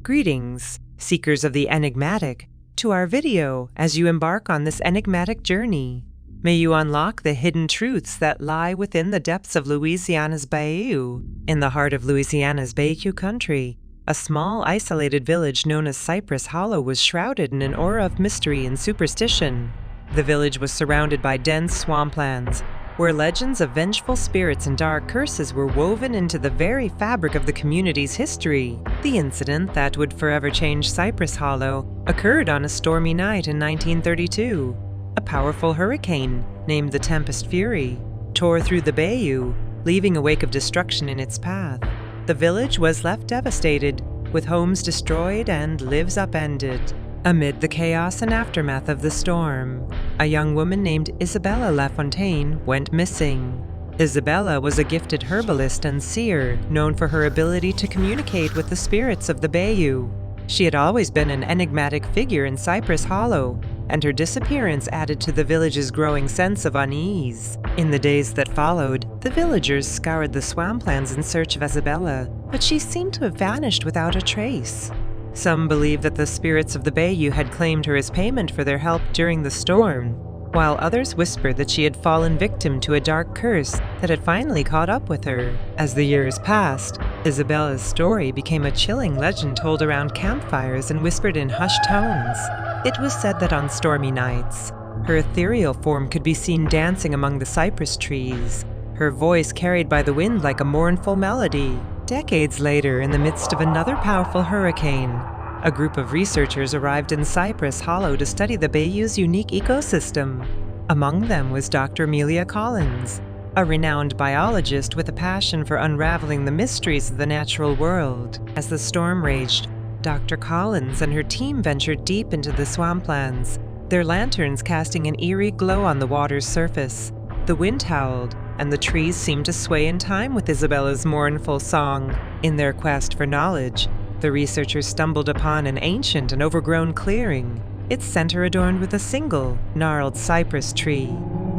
Greetings, seekers of the enigmatic, to our video as you embark on this enigmatic journey. May you unlock the hidden truths that lie within the depths of Louisiana's bayou. In the heart of Louisiana's bayou country, a small isolated village known as Cypress Hollow was shrouded in an aura of mystery and superstition. The village was surrounded by dense swamplands, where legends of vengeful spirits and dark curses were woven into the very fabric of the community's history. The incident that would forever change Cypress Hollow occurred on a stormy night in 1932. A powerful hurricane, named the Tempest Fury, tore through the bayou, leaving a wake of destruction in its path. The village was left devastated, with homes destroyed and lives upended. Amid the chaos and aftermath of the storm, a young woman named Isabella LaFontaine went missing. Isabella was a gifted herbalist and seer, known for her ability to communicate with the spirits of the bayou. She had always been an enigmatic figure in Cypress Hollow, and her disappearance added to the village's growing sense of unease. In the days that followed, the villagers scoured the swamplands in search of Isabella, but she seemed to have vanished without a trace. Some believe that the spirits of the bayou had claimed her as payment for their help during the storm, while others whispered that she had fallen victim to a dark curse that had finally caught up with her. As the years passed, Isabella's story became a chilling legend told around campfires and whispered in hushed tones. It was said that on stormy nights, her ethereal form could be seen dancing among the cypress trees, her voice carried by the wind like a mournful melody. Decades later, in the midst of another powerful hurricane, a group of researchers arrived in Cypress Hollow to study the bayou's unique ecosystem. Among them was Dr. Amelia Collins, a renowned biologist with a passion for unraveling the mysteries of the natural world. As the storm raged, Dr. Collins and her team ventured deep into the swamplands, their lanterns casting an eerie glow on the water's surface. The wind howled, and the trees seemed to sway in time with Isabella's mournful song. In their quest for knowledge, the researchers stumbled upon an ancient and overgrown clearing, its center adorned with a single, gnarled cypress tree.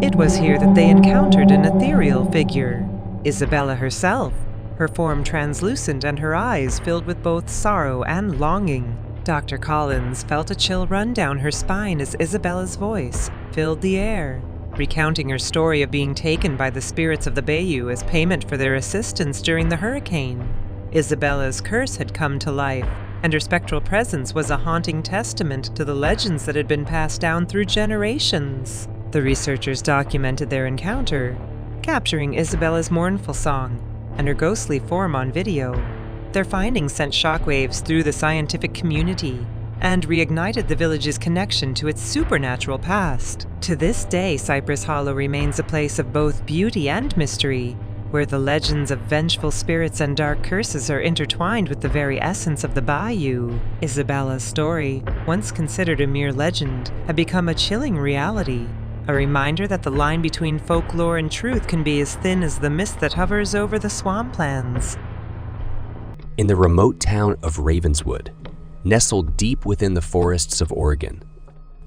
It was here that they encountered an ethereal figure, Isabella herself, her form translucent and her eyes filled with both sorrow and longing. Dr. Collins felt a chill run down her spine as Isabella's voice filled the air, recounting her story of being taken by the spirits of the bayou as payment for their assistance during the hurricane. Isabella's curse had come to life, and her spectral presence was a haunting testament to the legends that had been passed down through generations. The researchers documented their encounter, capturing Isabella's mournful song and her ghostly form on video. Their findings sent shockwaves through the scientific community and reignited the village's connection to its supernatural past. To this day, Cypress Hollow remains a place of both beauty and mystery, where the legends of vengeful spirits and dark curses are intertwined with the very essence of the bayou. Isabella's story, once considered a mere legend, had become a chilling reality, a reminder that the line between folklore and truth can be as thin as the mist that hovers over the swamplands. In the remote town of Ravenswood, nestled deep within the forests of Oregon,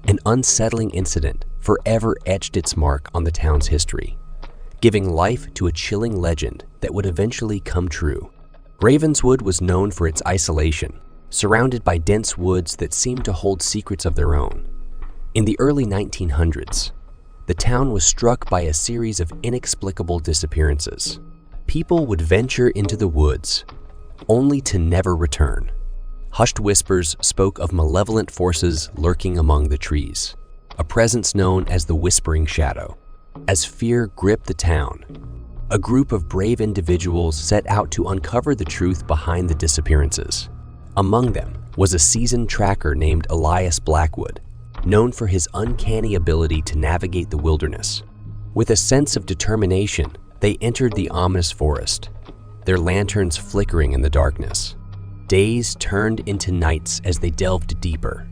an unsettling incident forever etched its mark on the town's history, giving life to a chilling legend that would eventually come true. Ravenswood was known for its isolation, surrounded by dense woods that seemed to hold secrets of their own. In the early 1900s, the town was struck by a series of inexplicable disappearances. People would venture into the woods, only to never return. Hushed whispers spoke of malevolent forces lurking among the trees, a presence known as the Whispering Shadow. As fear gripped the town, a group of brave individuals set out to uncover the truth behind the disappearances. Among them was a seasoned tracker named Elias Blackwood, known for his uncanny ability to navigate the wilderness. With a sense of determination, they entered the ominous forest, their lanterns flickering in the darkness. Days turned into nights as they delved deeper,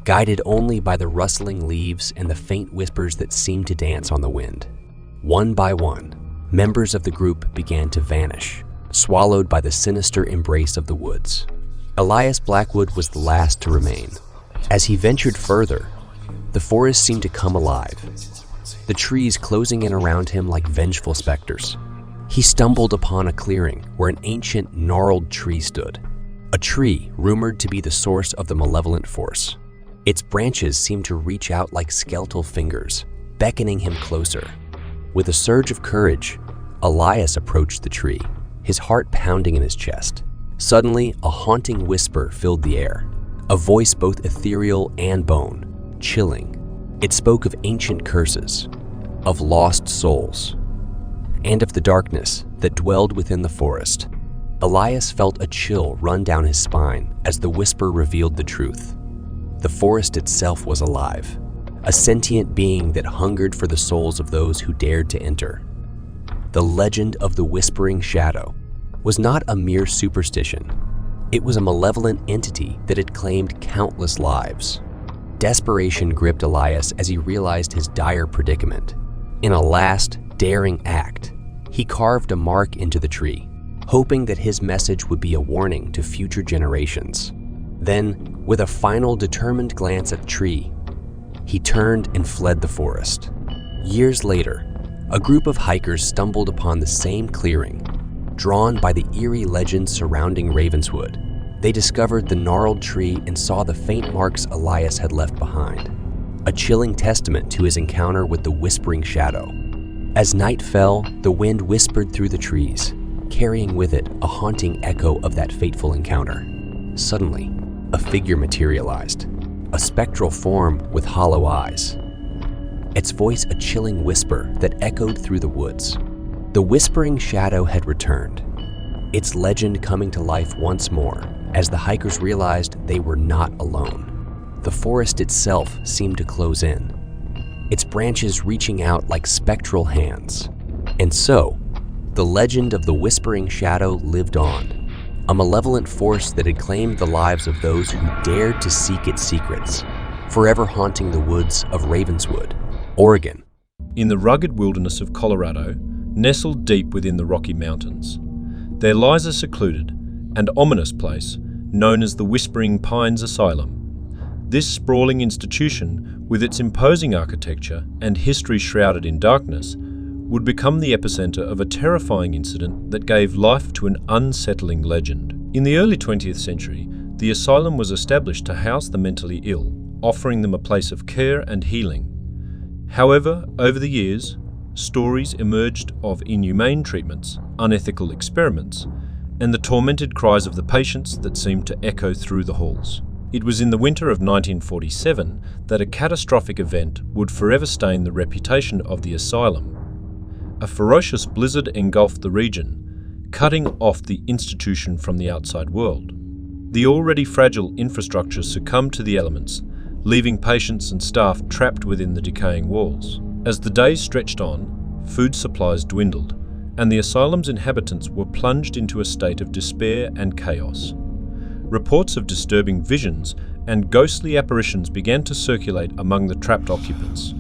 guided only by the rustling leaves and the faint whispers that seemed to dance on the wind. One by one, members of the group began to vanish, swallowed by the sinister embrace of the woods. Elias Blackwood was the last to remain. As he ventured further, the forest seemed to come alive, the trees closing in around him like vengeful specters. He stumbled upon a clearing where an ancient, gnarled tree stood, a tree rumored to be the source of the malevolent force. Its branches seemed to reach out like skeletal fingers, beckoning him closer. With a surge of courage, Elias approached the tree, his heart pounding in his chest. Suddenly, a haunting whisper filled the air, a voice both ethereal and bone, chilling. It spoke of ancient curses, of lost souls, and of the darkness that dwelled within the forest. Elias felt a chill run down his spine as the whisper revealed the truth. The forest itself was alive, a sentient being that hungered for the souls of those who dared to enter. The legend of the Whispering Shadow was not a mere superstition. It was a malevolent entity that had claimed countless lives. Desperation gripped Elias as he realized his dire predicament. In a last, daring act, he carved a mark into the tree, hoping that his message would be a warning to future generations. Then, with a final determined glance at the tree, he turned and fled the forest. Years later, a group of hikers stumbled upon the same clearing. Drawn by the eerie legends surrounding Ravenswood, they discovered the gnarled tree and saw the faint marks Elias had left behind, a chilling testament to his encounter with the Whispering Shadow. As night fell, the wind whispered through the trees, carrying with it a haunting echo of that fateful encounter. Suddenly, a figure materialized, a spectral form with hollow eyes. Its voice a chilling whisper that echoed through the woods. The Whispering Shadow had returned, its legend coming to life once more as the hikers realized they were not alone. The forest itself seemed to close in, its branches reaching out like spectral hands. And so, the legend of the Whispering Shadow lived on, a malevolent force that had claimed the lives of those who dared to seek its secrets, forever haunting the woods of Ravenswood, Oregon. In the rugged wilderness of Colorado, nestled deep within the Rocky Mountains, there lies a secluded and ominous place known as the Whispering Pines Asylum. This sprawling institution, with its imposing architecture and history shrouded in darkness, would become the epicenter of a terrifying incident that gave life to an unsettling legend. In the early 20th century, the asylum was established to house the mentally ill, offering them a place of care and healing. However, over the years, stories emerged of inhumane treatments, unethical experiments, and the tormented cries of the patients that seemed to echo through the halls. It was in the winter of 1947 that a catastrophic event would forever stain the reputation of the asylum. A ferocious blizzard engulfed the region, cutting off the institution from the outside world. The already fragile infrastructure succumbed to the elements, leaving patients and staff trapped within the decaying walls. As the days stretched on, food supplies dwindled, and the asylum's inhabitants were plunged into a state of despair and chaos. Reports of disturbing visions and ghostly apparitions began to circulate among the trapped occupants.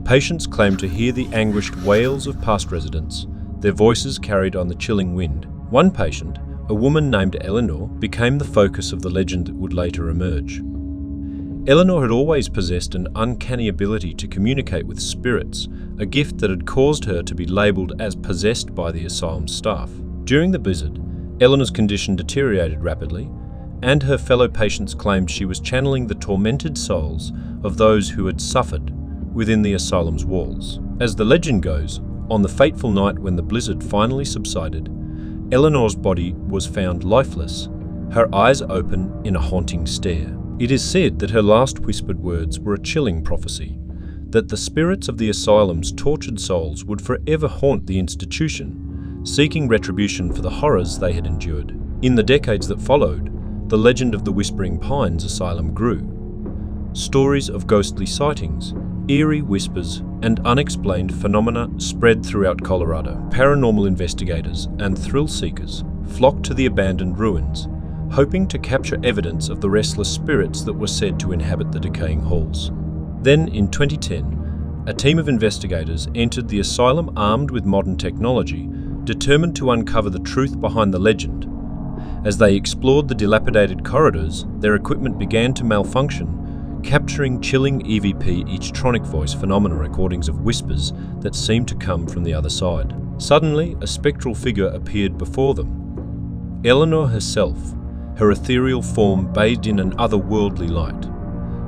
Patients claimed to hear the anguished wails of past residents, their voices carried on the chilling wind. One patient, a woman named Eleanor, became the focus of the legend that would later emerge. Eleanor had always possessed an uncanny ability to communicate with spirits, a gift that had caused her to be labelled as possessed by the asylum staff. During the blizzard, Eleanor's condition deteriorated rapidly, and her fellow patients claimed she was channeling the tormented souls of those who had suffered within the asylum's walls. As the legend goes, on the fateful night when the blizzard finally subsided, Eleanor's body was found lifeless, her eyes open in a haunting stare. It is said that her last whispered words were a chilling prophecy, that the spirits of the asylum's tortured souls would forever haunt the institution, seeking retribution for the horrors they had endured. In the decades that followed, the legend of the Whispering Pines Asylum grew. Stories of ghostly sightings, eerie whispers, and unexplained phenomena spread throughout Colorado. Paranormal investigators and thrill seekers flocked to the abandoned ruins, hoping to capture evidence of the restless spirits that were said to inhabit the decaying halls. Then, in 2010, a team of investigators entered the asylum armed with modern technology, determined to uncover the truth behind the legend. As they explored the dilapidated corridors, their equipment began to malfunction, capturing chilling EVP each-tronic voice phenomena recordings of whispers that seemed to come from the other side. Suddenly, a spectral figure appeared before them. Eleanor herself, her ethereal form bathed in an otherworldly light.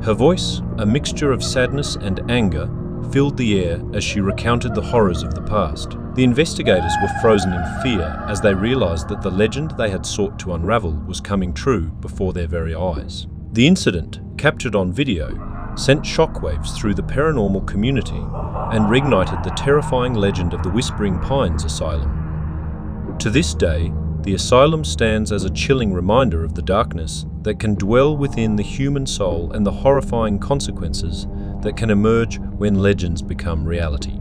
Her voice, a mixture of sadness and anger, filled the air as she recounted the horrors of the past. The investigators were frozen in fear as they realized that the legend they had sought to unravel was coming true before their very eyes. The incident, captured on video, sent shockwaves through the paranormal community and reignited the terrifying legend of the Whispering Pines Asylum. To this day, the asylum stands as a chilling reminder of the darkness that can dwell within the human soul and the horrifying consequences that can emerge when legends become reality.